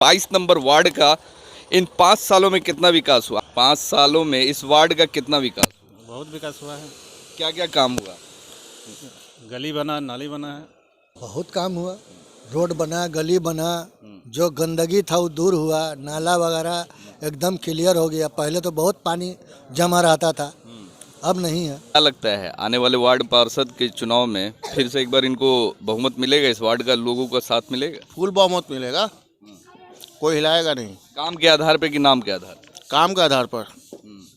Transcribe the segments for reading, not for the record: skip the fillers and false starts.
22 number ward का इन 5 सालों में कितना विकास हुआ? 5 सालों में इस वार्ड का कितना विकास हुआ? बहुत विकास हुआ है। क्या क्या काम हुआ? गली बना, नाली बना है। बहुत काम हुआ, रोड बना, गली बना, जो गंदगी था वो दूर हुआ, नाला वगैरह एकदम क्लियर हो गया। पहले तो बहुत पानी जमा रहता था, अब नहीं है। क्या लगता है आने वाले वार्ड पार्षद के चुनाव में फिर से एक बार इनको बहुमत मिलेगा? इस वार्ड का लोगों का साथ मिलेगा? फुल बहुमत मिलेगा, कोई हिलाएगा नहीं। काम के आधार पे कि नाम के आधार पे? काम के आधार पर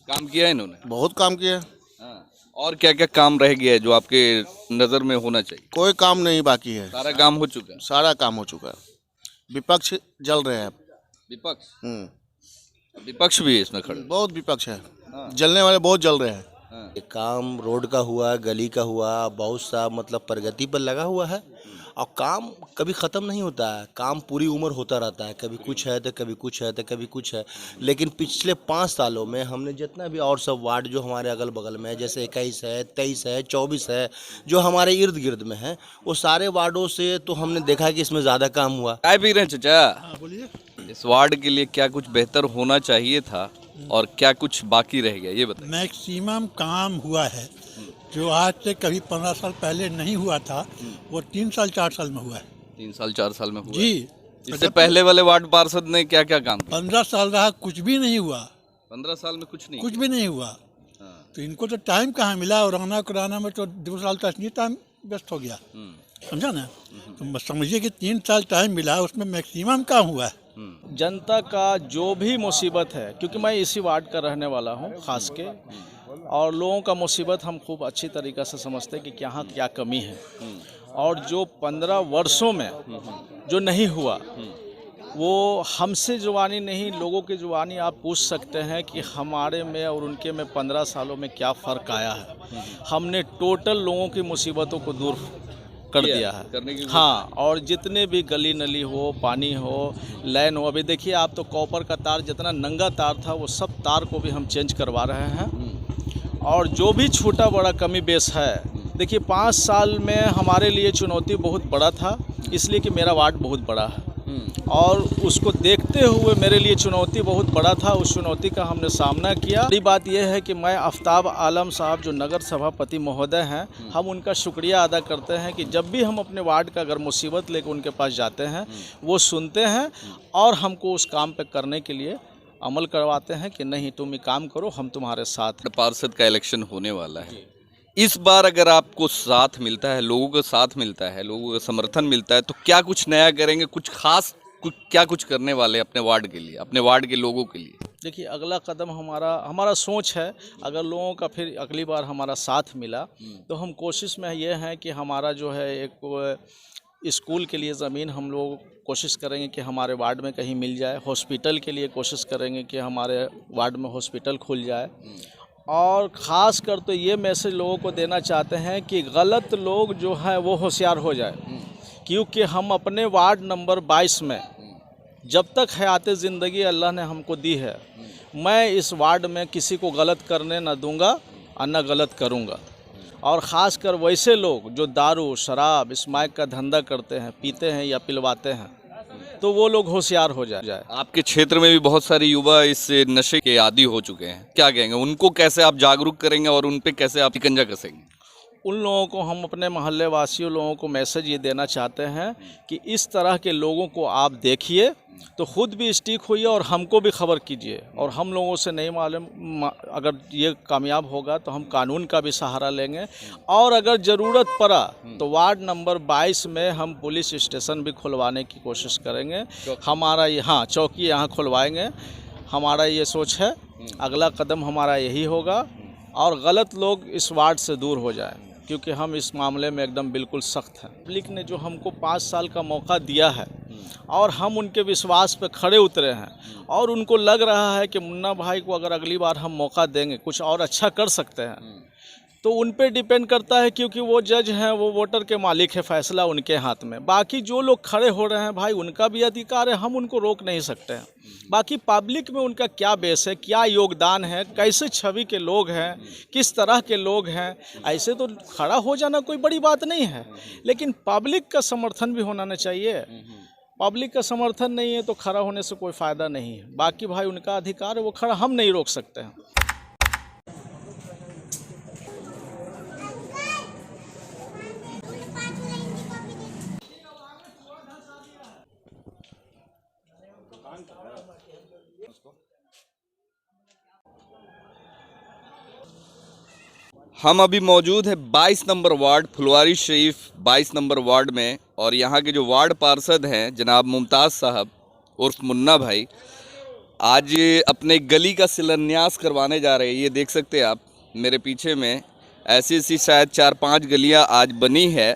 काम किया है इन्होंने। बहुत काम किया है। हाँ। और क्या क्या काम रह गया है जो आपके नज़र में होना चाहिए? कोई काम नहीं बाकी है, सारा काम हो चुका है। सारा काम हो चुका है। विपक्ष जल रहे हैं। विपक्ष विपक्ष भी है इसमें खड़े। बहुत विपक्ष है, जलने वाले बहुत जल रहे हैं। काम रोड का हुआ, गली का हुआ, बहुत सा मतलब प्रगति पर लगा हुआ है। और काम कभी ख़त्म नहीं होता है, काम पूरी उम्र होता रहता है। कभी कुछ है तो कभी कुछ है तो कभी कुछ है। लेकिन पिछले 5 सालों में हमने जितना भी और सब वार्ड जो हमारे अगल बगल में है, जैसे 21 है, 23 है, 24 है, जो हमारे इर्द गिर्द में है, वो सारे वार्डों से तो हमने देखा कि इसमें ज़्यादा काम हुआ। काय पी रहे हैं चाचा? बोलिए। इस वार्ड के लिए क्या कुछ बेहतर होना चाहिए था और क्या कुछ बाकी रह गया, ये बताइए। मैक्सिमम काम हुआ है, जो आज से कभी 15 साल पहले नहीं हुआ था, वो 3 साल 4 साल में हुआ है। 3 साल 4 साल में हुआ जी। है। इससे पहले वाले वार्ड पार्षद ने क्या क्या काम किया? 15 साल रहा, कुछ भी नहीं हुआ। 15 साल में कुछ नहीं कुछ भी नहीं हुआ। हाँ। तो इनको तो टाइम कहाँ मिला, और रहना कराना में तो 2 साल तक नहीं टाइम व्यस्त हो गया। समझा ना? तो समझिए कि 3 साल टाइम मिला, उसमें मैक्सिमम काम हुआ है। जनता का जो भी मुसीबत है, क्योंकि मैं इसी वार्ड का रहने वाला हूँ खास के, और लोगों का मुसीबत हम खूब अच्छी तरीक़े से समझते हैं कि यहाँ क्या कमी है। और जो 15 वर्षों में जो नहीं हुआ, वो हमसे जुबानी नहीं, लोगों की जुबानी आप पूछ सकते हैं कि हमारे में और उनके में 15 सालों में क्या फ़र्क आया है। हमने टोटल लोगों की मुसीबतों को दूर कर दिया है। हाँ, और जितने भी गली नली हो, पानी हो, लाइन हो, अभी देखिए आप तो कॉपर का तार, जितना नंगा तार था वो सब तार को भी हम चेंज करवा रहे हैं। और जो भी छोटा बड़ा कमी बेस है, देखिए 5 साल में हमारे लिए चुनौती बहुत बड़ा था, इसलिए कि मेरा वार्ड बहुत बड़ा है और उसको देखते हुए मेरे लिए चुनौती बहुत बड़ा था। उस चुनौती का हमने सामना किया। बड़ी बात यह है कि मैं आफ्ताब आलम साहब जो नगर सभापति महोदय हैं, हम उनका शुक्रिया अदा करते हैं कि जब भी हम अपने वार्ड का अगर मुसीबत लेकर उनके पास जाते हैं, वो सुनते हैं और हमको उस काम पे करने के लिए अमल करवाते हैं कि नहीं तुम ये काम करो, हम तुम्हारे साथ। पार्षद का इलेक्शन होने वाला है, इस बार अगर आपको साथ मिलता है, लोगों का साथ मिलता है, लोगों का समर्थन मिलता है, तो क्या कुछ नया करेंगे? कुछ खास क्या कुछ करने वाले अपने वार्ड के लिए, अपने वार्ड के लोगों के लिए? देखिए अगला कदम हमारा सोच है, अगर लोगों का फिर अगली बार हमारा साथ मिला तो हम कोशिश में ये हैं कि हमारा जो है एक स्कूल के लिए ज़मीन हम लोग कोशिश करेंगे कि हमारे वार्ड में कहीं मिल जाए। हॉस्पिटल के लिए कोशिश करेंगे कि हमारे वार्ड में हॉस्पिटल खुल जाए। और ख़ास कर तो ये मैसेज लोगों को देना चाहते हैं कि गलत लोग जो हैं वो होशियार हो जाए, क्योंकि हम अपने वार्ड नंबर 22 में जब तक हयात ज़िंदगी अल्लाह ने हमको दी है, मैं इस वार्ड में किसी को गलत करने न दूंगा और न गलत करूंगा। और ख़ास कर वैसे लोग जो दारू शराब स्मैक का धंधा करते हैं, पीते हैं या पिलवाते हैं, तो वो लोग होशियार हो जाए। आपके क्षेत्र में भी बहुत सारे युवा इस नशे के आदी हो चुके हैं, क्या कहेंगे? उनको कैसे आप जागरूक करेंगे और उन पे कैसे आप शिकंजा कसेंगे? उन लोगों को हम अपने मोहल्ले वासियों लोगों को मैसेज ये देना चाहते हैं कि इस तरह के लोगों को आप देखिए तो ख़ुद भी स्टिक होइए और हमको भी खबर कीजिए। और हम लोगों से नहीं मालूम, अगर ये कामयाब होगा तो हम कानून का भी सहारा लेंगे। और अगर ज़रूरत पड़ा तो वार्ड नंबर 22 में हम पुलिस स्टेशन भी खुलवाने की कोशिश करेंगे। हमारा यहाँ चौकी यहाँ खुलवाएंगे, हमारा ये सोच है। अगला कदम हमारा यही होगा और गलत लोग इस वार्ड से दूर हो जाएं, क्योंकि हम इस मामले में एकदम बिल्कुल सख्त हैं। पब्लिक ने जो हमको 5 साल का मौका दिया है और हम उनके विश्वास पे खड़े उतरे हैं, और उनको लग रहा है कि मुन्ना भाई को अगर अगली बार हम मौका देंगे कुछ और अच्छा कर सकते हैं, तो उन पे डिपेंड करता है, क्योंकि वो जज हैं, वो वोटर के मालिक है, फैसला उनके हाथ में। बाकी जो लोग खड़े हो रहे हैं भाई, उनका भी अधिकार है, हम उनको रोक नहीं सकते हैं। बाकी पब्लिक में उनका क्या बेस है, क्या योगदान है, कैसे छवि के लोग हैं, किस तरह के लोग हैं, ऐसे तो खड़ा हो जाना कोई बड़ी बात नहीं है, लेकिन पब्लिक का समर्थन भी होना चाहिए। पब्लिक का समर्थन नहीं है तो खड़ा होने से कोई फ़ायदा नहीं है। बाकी भाई उनका अधिकार है, वो खड़ा, हम नहीं रोक सकते हैं। हम अभी मौजूद है 22 number ward Phulwari Sharif 22 number ward में, और यहाँ के जो वार्ड पार्षद हैं जनाब मुमताज़ साहब उर्फ मुन्ना भाई आज अपने गली का शिलान्यास करवाने जा रहे हैं। ये देख सकते हैं आप मेरे पीछे में, ऐसी ऐसी शायद 4-5 गलियाँ आज बनी है,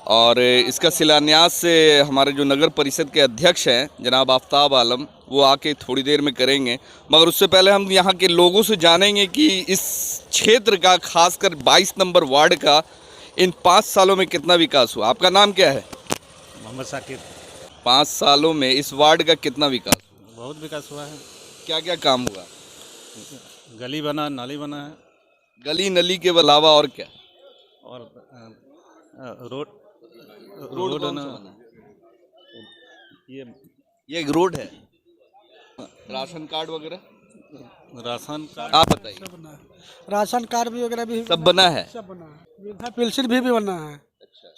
और इसका शिलान्यास से हमारे जो नगर परिषद के अध्यक्ष हैं जनाब आफ्ताब आलम वो आके थोड़ी देर में करेंगे। मगर उससे पहले हम यहाँ के लोगों से जानेंगे कि इस क्षेत्र का, खासकर 22 नंबर वार्ड का इन 5 सालों में कितना विकास हुआ। आपका नाम क्या है? मोहम्मद साकिब। 5 सालों में इस वार्ड का कितना विकास हुआ? बहुत विकास हुआ है। क्या क्या काम हुआ? गली बना, नाली बना है, गली नली के अलावा और क्या? और रोड रोड बना। ये एक रोड है। राशन कार्ड वगैरह राशन कार्ड आप बताइए। राशन कार्ड भी वगैरह भी सब बना है? सब बना है। वृद्धा पेंशन भी बना है।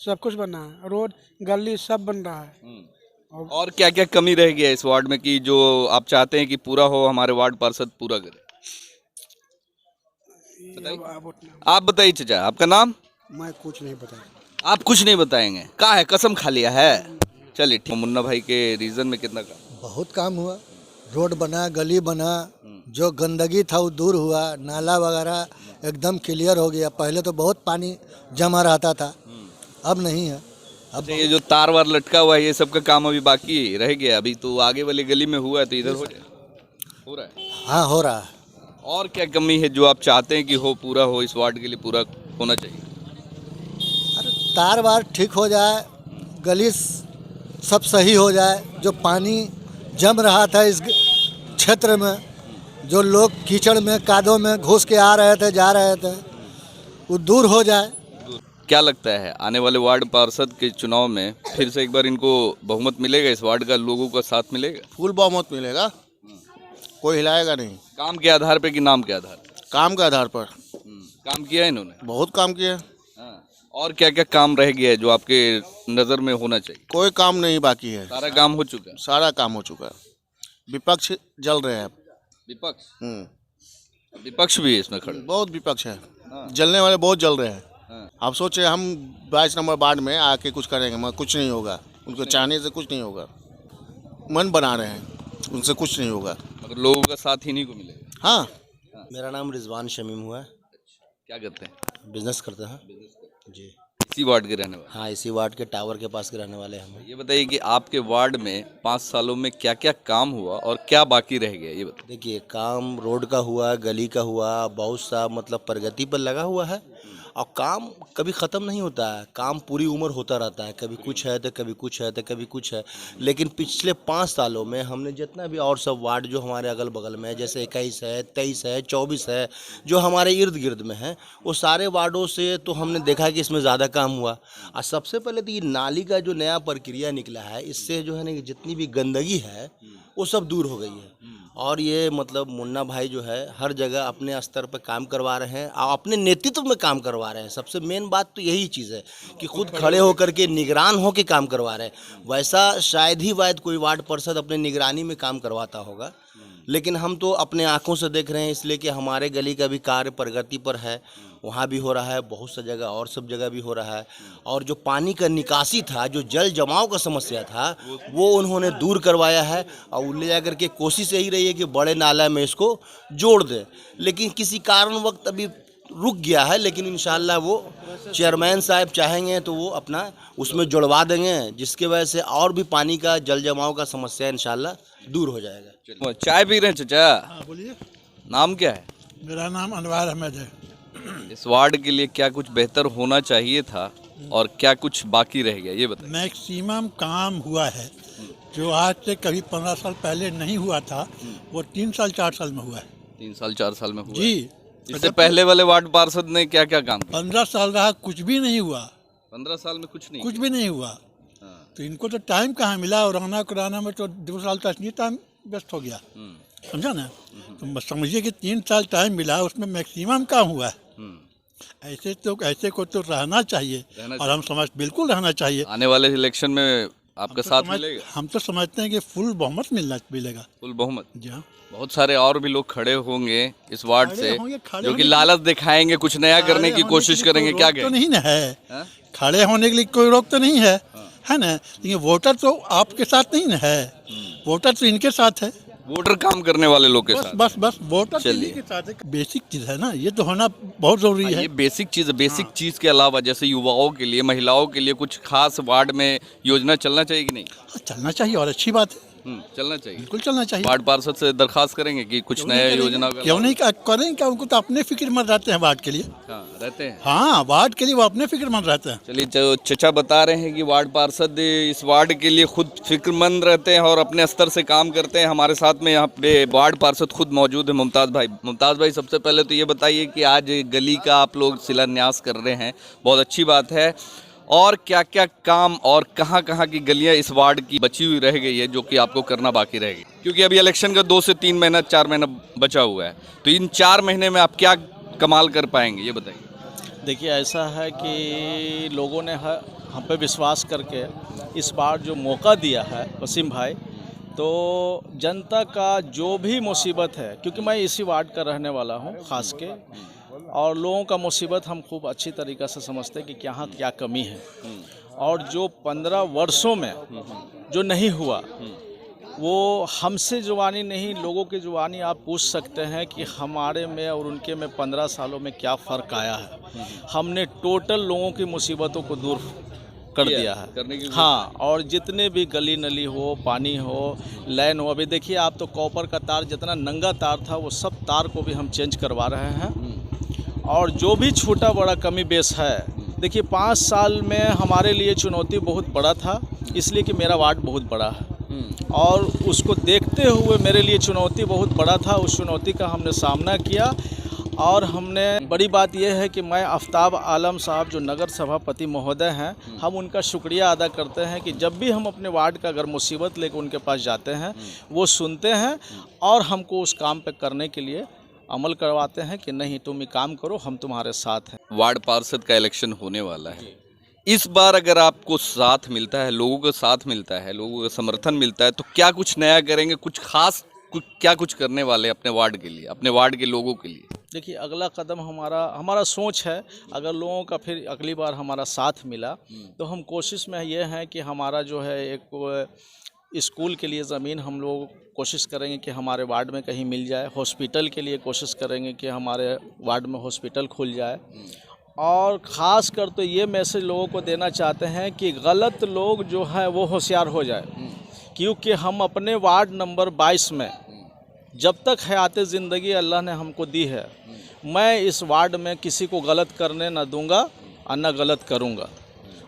सब कुछ बना है। रोड गली सब बन रहा है। और क्या क्या कमी रह गया इस वार्ड में कि जो आप चाहते हैं कि पूरा हो, हमारे वार्ड पार्षद पूरा करे? आप बताइए चाचा, आपका नाम? मैं कुछ नहीं बता। आप कुछ नहीं बताएंगे? कहाँ है? कसम खा लिया है? चलिए ठीक। मुन्ना भाई के रीजन में कितना काम? बहुत काम हुआ। रोड बना, गली बना, जो गंदगी था वो दूर हुआ, नाला वगैरह एकदम क्लियर हो गया। पहले तो बहुत पानी जमा रहता था, अब नहीं है। अब ये जो तार वार लटका हुआ है ये सब का काम अभी बाकी रह गया। अभी तो आगे वाली गली में हुआ है तो इधर हो रहा है। हाँ, हो रहा है। और क्या कमी है जो आप चाहते हैं कि हो, पूरा हो, इस वार्ड के लिए पूरा होना चाहिए? अरे तार वार ठीक हो जाए, गली सब सही हो जाए। जो पानी जम रहा था इस क्षेत्र में, जो लोग कीचड़ में, कादों में घुस के आ रहे थे, जा रहे थे, वो दूर हो जाए। क्या लगता है आने वाले वार्ड पार्षद के चुनाव में फिर से एक बार इनको बहुमत मिलेगा? इस वार्ड का लोगों का साथ मिलेगा? फुल बहुमत मिलेगा, कोई हिलाएगा नहीं। काम के आधार पे कि नाम के आधार पे? काम के आधार पर। काम किया है इन्होंने? बहुत काम किया। हाँ। और क्या क्या काम रह गया है जो आपके नज़र में होना चाहिए? कोई काम नहीं बाकी है। सारा काम हो चुका है? सारा काम हो चुका है। विपक्ष जल रहे हैं। विपक्ष? हम्म। विपक्ष भी है इसमें खड़े? बहुत विपक्ष है। जलने वाले बहुत जल रहे हैं। आप सोचे हम 22 नंबर वार्ड में आके कुछ करेंगे, मगर कुछ नहीं होगा। उनको चाहने से कुछ नहीं होगा। मन बना रहे हैं, उनसे कुछ नहीं होगा। मगर लोगों का साथ ही नहीं को मिलेगा। हाँ। मेरा नाम रिजवान शमीम हुआ है। क्या करते हैं? बिजनेस करते हैं जी। इसी वार्ड के रहने वाले? हाँ, इसी वार्ड के टावर के पास के रहने वाले हैं हम। ये बताइए कि आपके वार्ड में 5 सालों में क्या क्या काम हुआ और क्या बाकी रह गया, ये बताइए। देखिए, काम रोड का हुआ, गली का हुआ, बहुत सा मतलब प्रगति पर लगा हुआ है। और काम कभी ख़त्म नहीं होता है। काम पूरी उम्र होता रहता है। कभी कुछ है तो कभी कुछ है तो कभी कुछ है। लेकिन पिछले 5 सालों में हमने जितना भी और सब वार्ड जो हमारे अगल बगल में है, जैसे 21 है, 23 है, 24 है, जो हमारे इर्द गिर्द में है, वो सारे वार्डों से तो हमने देखा कि इसमें ज़्यादा काम हुआ। और सबसे पहले तो ये नाली का जो नया प्रक्रिया निकला है, इससे जो है ना जितनी भी गंदगी है वो सब दूर हो गई है। और ये मतलब मुन्ना भाई जो है हर जगह अपने स्तर पर काम करवा रहे हैं और अपने नेतृत्व में काम करवा रहे हैं। सबसे मेन बात तो यही चीज़ है कि खुद खड़े होकर के निगरान होकर काम करवा रहे हैं। वैसा शायद ही कोई वार्ड पार्षद अपने निगरानी में काम करवाता होगा, लेकिन हम तो अपने आंखों से देख रहे हैं, इसलिए कि हमारे गली का भी कार्य प्रगति पर है। वहाँ भी हो रहा है, बहुत सा जगह और सब जगह भी हो रहा है। और जो पानी का निकासी था, जो जल जमाव का समस्या था, वो उन्होंने दूर करवाया है। और ले जा करके कोशिश यही रही है कि बड़े नाला में इसको जोड़ दें, लेकिन किसी कारण वक्त अभी रुक गया है। लेकिन इंशाल्लाह वो चेयरमैन साहब चाहेंगे तो वो अपना उसमें जुड़वा देंगे, जिसके वजह से और भी पानी का जल जमाव का समस्या इंशाल्लाह दूर हो जाएगा। चाय पी रहे हैं चाचा? हाँ, बोलिए। नाम क्या है? मेरा नाम अनवार अहमद है। इस वार्ड के लिए क्या कुछ बेहतर होना चाहिए था और क्या कुछ बाकी रह गया, ये बताइए। मैक्सिमम काम हुआ है। जो आज से कभी 15 साल पहले नहीं हुआ था, वो 3 साल 4 साल में हुआ है। 3 साल 4 साल में हुआ? जी। इससे पहले वाले वार्ड पार्षद ने क्या क्या काम किया? 15 साल रहा, कुछ भी नहीं हुआ। 15 साल में कुछ नहीं? कुछ भी नहीं हुआ। तो इनको तो टाइम कहाँ मिला और रहना कराना में तो 2 साल तक नहीं टाइम वेस्ट हो गया। समझा ना? तो बस समझिए कि 3 साल टाइम मिला, उसमें मैक्सिमम काम हुआ है। ऐसे को तो रहना चाहिए और हम समझ बिल्कुल रहना चाहिए। आने वाले इलेक्शन में आपका साथ मिलेगा? हम तो समझते हैं कि फुल बहुमत मिलेगा। फुल बहुमत? जी हाँ। बहुत सारे और भी लोग खड़े होंगे इस वार्ड से खड़े जो कि होने लालच दिखाएंगे, कुछ नया करने की कोशिश करेंगे। क्या तो नहीं ना है, खड़े होने के लिए कोई रोक तो नहीं है ना? लेकिन वोटर तो आपके साथ नहीं ना है, वोटर तो इनके साथ है। वोटर काम करने वाले लोग के साथ? बस वोटर तो इन्हीं के साथ है। बेसिक चीज है ना, ये तो होना बहुत जरूरी है। ये बेसिक चीज है। बेसिक चीज के अलावा जैसे युवाओं के लिए, महिलाओं के लिए कुछ खास वार्ड में योजना चलना चाहिए कि नहीं? चलना चाहिए और अच्छी बात है। चलना चाहिए, बिल्कुल चलना चाहिए। वार्ड पार्षद से दरखास्त करेंगे कि कुछ नया योजना का? क्यों नहीं करेंगे, क्या उनको तो अपने फिक्रमंद रहते हैं वार्ड के लिए। रहते हैं। हाँ, वार्ड के लिए वो अपने फिक्रमंद रहते हैं। चलिए, चचा बता रहे हैं कि वार्ड पार्षद इस वार्ड के लिए खुद फिक्रमंद रहते हैं और अपने स्तर से काम करते हैं। हमारे साथ में यहाँ पे वार्ड पार्षद खुद मौजूद है, मुमताज़ भाई। मुमताज़ भाई, सबसे पहले तो ये बताइए कि आज गली का आप लोग शिलान्यास कर रहे हैं, बहुत अच्छी बात है। और क्या क्या काम और कहाँ कहाँ की गलियाँ इस वार्ड की बची हुई रह गई है जो कि आपको करना बाकी रहेगी? क्योंकि अभी इलेक्शन का 2 से 3 महीना, 4 महीना बचा हुआ है, तो इन 4 महीने में आप क्या कमाल कर पाएंगे, ये बताइए। देखिए, ऐसा है कि लोगों ने हम पे विश्वास करके इस बार जो मौका दिया है वसीम भाई, तो जनता का जो भी मुसीबत है, क्योंकि मैं इसी वार्ड का रहने वाला हूँ ख़ास के, और लोगों का मुसीबत हम खूब अच्छी तरीक़ा से समझते हैं कि यहाँ क्या कमी है। और जो 15 वर्षों में जो नहीं हुआ, वो हमसे जुबानी नहीं, लोगों की जुबानी आप पूछ सकते हैं कि हमारे में और उनके में 15 सालों में क्या फ़र्क आया है। हमने टोटल लोगों की मुसीबतों को दूर कर दिया है। हाँ, और जितने भी गली नली हो, पानी हो, लाइन हो, अभी देखिए आप तो कॉपर का तार, जितना नंगा तार था वो सब तार को भी हम चेंज करवा रहे हैं। और जो भी छोटा बड़ा कमी बेस है, देखिए 5 साल में हमारे लिए चुनौती बहुत बड़ा था, इसलिए कि मेरा वार्ड बहुत बड़ा है और उसको देखते हुए मेरे लिए चुनौती बहुत बड़ा था। उस चुनौती का हमने सामना किया और हमने, बड़ी बात यह है कि मैं आफ्ताब आलम साहब जो नगर सभापति महोदय हैं, हम उनका शुक्रिया अदा करते हैं कि जब भी हम अपने वार्ड का अगर मुसीबत लेकर उनके पास जाते हैं, वो सुनते हैं और हमको उस काम पे करने के लिए अमल करवाते हैं कि नहीं, तुम ये काम करो, हम तुम्हारे साथ हैं। वार्ड पार्षद का इलेक्शन होने वाला है, इस बार अगर आपको साथ मिलता है, लोगों का साथ मिलता है, लोगों का समर्थन मिलता है, तो क्या कुछ नया करेंगे, कुछ खास क्या कुछ करने वाले अपने वार्ड के लिए, अपने वार्ड के लोगों के लिए? देखिए, अगला कदम हमारा सोच है, अगर लोगों का फिर अगली बार हमारा साथ मिला तो हम कोशिश में ये हैं कि हमारा जो है एक स्कूल के लिए ज़मीन हम लोग कोशिश करेंगे कि हमारे वार्ड में कहीं मिल जाए। हॉस्पिटल के लिए कोशिश करेंगे कि हमारे वार्ड में हॉस्पिटल खुल जाए। और ख़ास कर तो ये मैसेज लोगों को देना चाहते हैं कि गलत लोग जो हैं वो होशियार हो जाए, क्योंकि हम अपने वार्ड नंबर 22 में जब तक हयात ज़िंदगी अल्लाह ने हमको दी है, मैं इस वार्ड में किसी को गलत करने न दूंगा और न गलत करूंगा।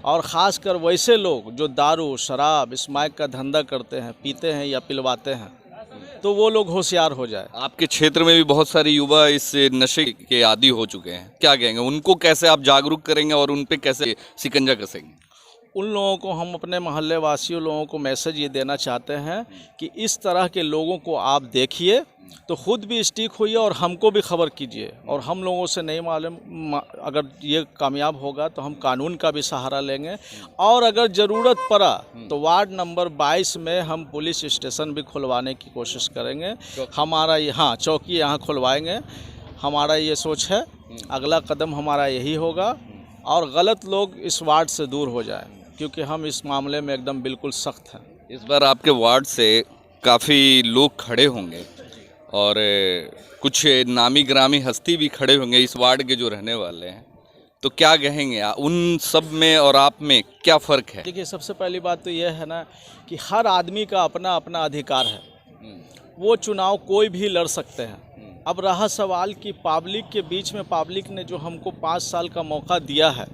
और ख़ास कर वैसे लोग जो दारू, शराब, स्मैक का धंधा करते हैं, पीते हैं या पिलवाते हैं, तो वो लोग होशियार हो जाए। आपके क्षेत्र में भी बहुत सारे युवा इस नशे के आदी हो चुके हैं, क्या कहेंगे? उनको कैसे आप जागरूक करेंगे और उन पे कैसे शिकंजा कसेंगे? उन लोगों को हम अपने मोहल्ले वासियों लोगों को मैसेज ये देना चाहते हैं कि इस तरह के लोगों को आप देखिए तो ख़ुद भी स्टिक होइए और हमको भी खबर कीजिए। और हम लोगों से नहीं मालूम, अगर ये कामयाब होगा तो हम कानून का भी सहारा लेंगे। और अगर ज़रूरत पड़ा तो वार्ड नंबर 22 में हम पुलिस स्टेशन भी खुलवाने की कोशिश करेंगे। हमारा यहाँ चौकी यहाँ खुलवाएंगे, हमारा ये सोच है। अगला कदम हमारा यही होगा और गलत लोग इस वार्ड से दूर हो जाए, क्योंकि हम इस मामले में एकदम बिल्कुल सख्त हैं। इस बार आपके वार्ड से काफ़ी लोग खड़े होंगे और कुछ नामी ग्रामी हस्ती भी खड़े होंगे इस वार्ड के जो रहने वाले हैं, तो क्या कहेंगे उन सब में और आप में क्या फ़र्क है? देखिए, सबसे पहली बात तो यह है ना कि हर आदमी का अपना अपना अधिकार है, वो चुनाव कोई भी लड़ सकते हैं। अब रहा सवाल कि पब्लिक के बीच में, पब्लिक ने जो हमको 5 साल का मौका दिया है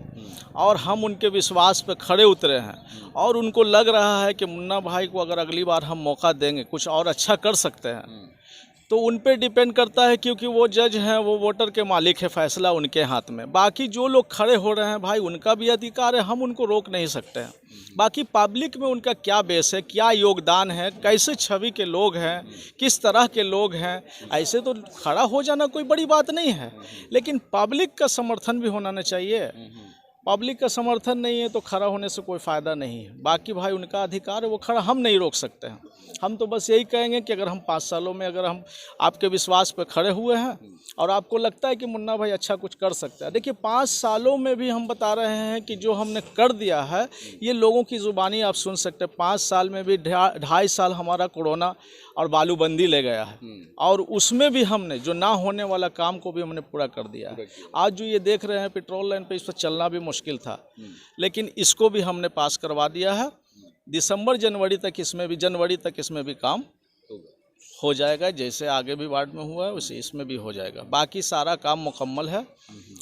और हम उनके विश्वास पे खड़े उतरे हैं और उनको लग रहा है कि मुन्ना भाई को अगर अगली बार हम मौका देंगे कुछ और अच्छा कर सकते हैं, तो उन पे डिपेंड करता है, क्योंकि वो जज हैं, वो वोटर के मालिक है, फैसला उनके हाथ में। बाकी जो लोग खड़े हो रहे हैं भाई, उनका भी अधिकार है, हम उनको रोक नहीं सकते हैं। बाकी पब्लिक में उनका क्या बेस है, क्या योगदान है, कैसे छवि के लोग हैं, किस तरह के लोग हैं, ऐसे तो खड़ा हो जाना कोई बड़ी बात नहीं है, लेकिन पब्लिक का समर्थन भी होना चाहिए। पब्लिक का समर्थन नहीं है तो खड़ा होने से कोई फ़ायदा नहीं है। बाकी भाई उनका अधिकार है, वो खड़ा हम नहीं रोक सकते हैं। हम तो बस यही कहेंगे कि अगर हम 5 सालों में अगर हम आपके विश्वास पे खड़े हुए हैं और आपको लगता है कि मुन्ना भाई अच्छा कुछ कर सकता है, देखिए 5 सालों में भी हम बता रहे हैं कि जो हमने कर दिया है, ये लोगों की ज़ुबानी आप सुन सकते हैं। 5 साल में भी 2.5 साल हमारा कोरोना और बालूबंदी ले गया है, और उसमें भी हमने जो ना होने वाला काम को भी हमने पूरा कर दिया है। आज जो ये देख रहे हैं पेट्रोल लाइन पे, इस पर चलना भी मुश्किल था, लेकिन इसको भी हमने पास करवा दिया है। दिसंबर जनवरी तक इसमें भी काम हो जाएगा। जैसे आगे भी वार्ड में हुआ है वैसे इसमें भी हो जाएगा। बाकी सारा काम मुकम्मल है।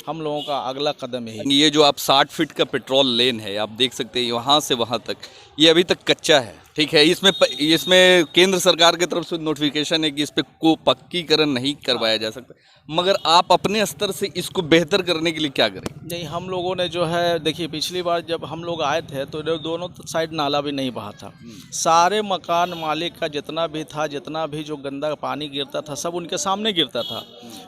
हम लोगों का अगला कदम यही। ये जो आप 60 फीट का पेट्रोल लेन है, आप देख सकते हैं वहाँ से वहाँ तक, ये अभी तक कच्चा है, ठीक है। इसमें केंद्र सरकार की तरफ से नोटिफिकेशन है कि इस पे को पक्कीकरण नहीं करवाया जा सकता, मगर आप अपने स्तर से इसको बेहतर करने के लिए क्या करें? नहीं, हम लोगों ने जो है, देखिए पिछली बार जब हम लोग आए थे तो दोनों साइड नाला भी नहीं बहा था। सारे मकान मालिक का जितना भी था, जितना भी जो गंदा पानी गिरता था, सब उनके सामने गिरता था।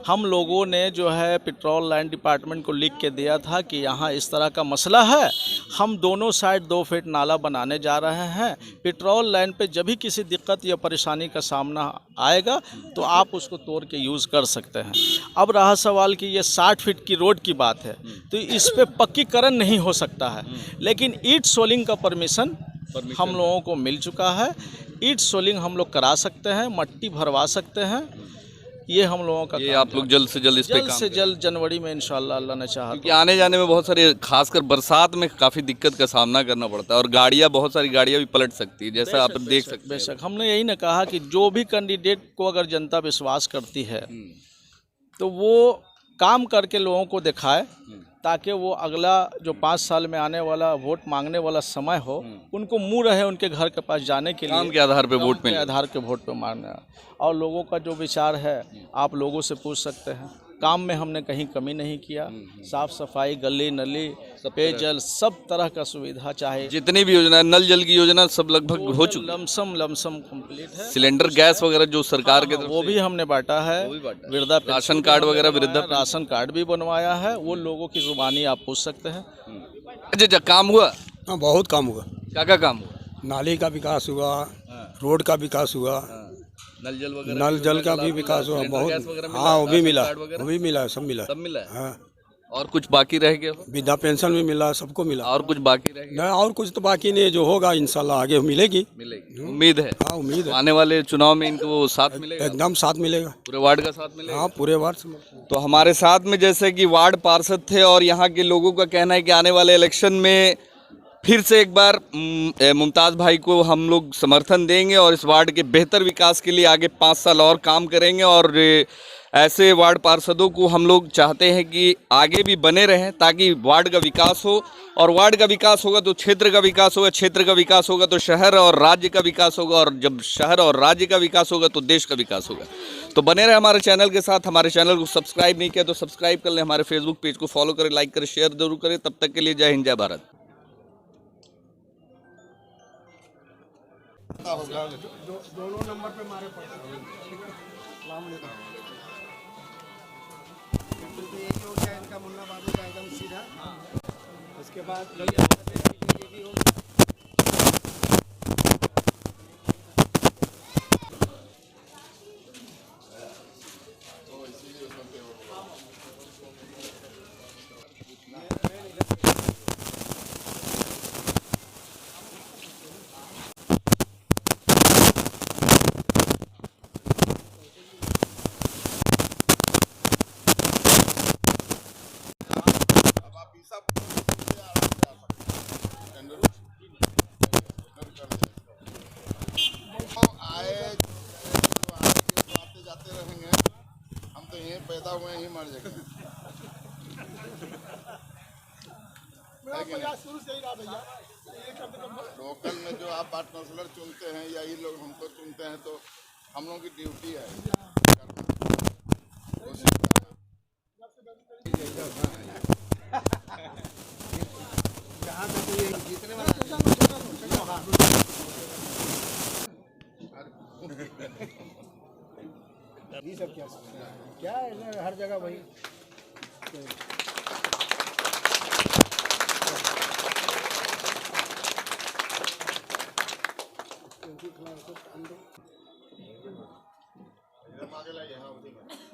हम लोगों ने जो है पेट्रोल लाइन डिपार्टमेंट को लिख के दिया था कि यहाँ इस तरह का मसला है, हम दोनों साइड 2 फीट नाला बनाने जा रहे हैं। पेट्रोल लाइन पे जब भी किसी दिक्कत या परेशानी का सामना आएगा तो आप उसको तोड़ के यूज़ कर सकते हैं। अब रहा सवाल कि ये 60 फीट की रोड की बात है, तो इस पे पक्कीकरण नहीं हो सकता है, लेकिन ईट सोलिंग का परमिशन हम लोगों को मिल चुका है। ईट सोलिंग हम लोग करा सकते हैं, मट्टी भरवा सकते हैं। ये हम लोगों का ये आप लोग जल्द से जल्द इस पे काम जल्द जनवरी में इंशाल्लाह अल्लाह ने चाहा क्योंकि आने जाने में बहुत सारे, खासकर बरसात में काफ़ी दिक्कत का सामना करना पड़ता है, और गाड़ियाँ, बहुत सारी गाड़ियाँ भी पलट सकती है, जैसा आप देख सकते हैं। बेशक हमने यही ना कहा कि जो भी कैंडिडेट को अगर जनता विश्वास करती है तो वो काम करके लोगों को दिखाए, ताकि वो अगला जो 5 साल में आने वाला वोट मांगने वाला समय हो, उनको मुँह रहे उनके घर के पास जाने के लिए। काम के आधार पे वोट मिले, आधार के वोट पे मांगना। और लोगों का जो विचार है आप लोगों से पूछ सकते हैं। काम में हमने कहीं कमी नहीं किया। साफ सफाई, गली नली, पेयजल, सब तरह का सुविधा, चाहे जितनी भी योजना, नल जल की योजना सब लगभग हो चुकी है। लमसम कंप्लीट है। सिलेंडर गैस वगैरह जो सरकार के तरफ वो भी हमने बांटा है। वृद्धा राशन कार्ड वगैरह, वृद्धा राशन कार्ड भी बनवाया है। वो लोगों की जुबानी आप पूछ सकते हैं। अच्छा, काम हुआ? हाँ, बहुत काम हुआ। क्या काम हुआ? नाली का विकास हुआ, रोड का विकास हुआ, नल जल का भी विकास हुआ बहुत। हाँ, वो भी मिला, सब मिला। हाँ। और कुछ बाकी रह गया? वृद्धा पेंशन भी मिला, सबको मिला। और कुछ बाकी रह गया? नहीं, और कुछ तो बाकी नहीं, जो होगा इंशाल्लाह आगे मिलेगी। उम्मीद है? हाँ, उम्मीद है। आने वाले चुनाव में इनको साथ मिलेगा? एकदम साथ मिलेगा, पूरे वार्ड का साथ मिलेगा? हाँ, पूरे वार्ड से। तो हमारे साथ में जैसे कि वार्ड पार्षद थे, और यहाँ के लोगों का कहना है कि आने वाले इलेक्शन में फिर से एक बार मुमताज़ भाई को हम लोग समर्थन देंगे, और इस वार्ड के बेहतर विकास के लिए आगे 5 साल और काम करेंगे। और ऐसे वार्ड पार्षदों को हम लोग चाहते हैं कि आगे भी बने रहें, ताकि वार्ड का विकास हो, और वार्ड का विकास होगा तो क्षेत्र का विकास होगा, क्षेत्र का विकास होगा तो शहर और राज्य का विकास होगा, और जब शहर और राज्य का विकास होगा तो देश का विकास होगा। तो बने रहे हमारे चैनल के साथ। हमारे चैनल को सब्सक्राइब नहीं किया तो सब्सक्राइब कर लें, हमारे फेसबुक पेज को फॉलो करें, लाइक करें, शेयर जरूर करें। तब तक के लिए जय हिंद, जय भारत। दोनों नंबर पे मारे इनका मुन्ना बाबू का एकदम सीधा। उसके बाद पैदा हुए ही मर जाएंगे। लोकल में जो आप वार्ड काउंसलर चुनते हैं या ये लोग हमको चुनते हैं, तो हम लोगों की ड्यूटी है क्या है हर जगह वही आगे लाइए, हाँ, उसी में।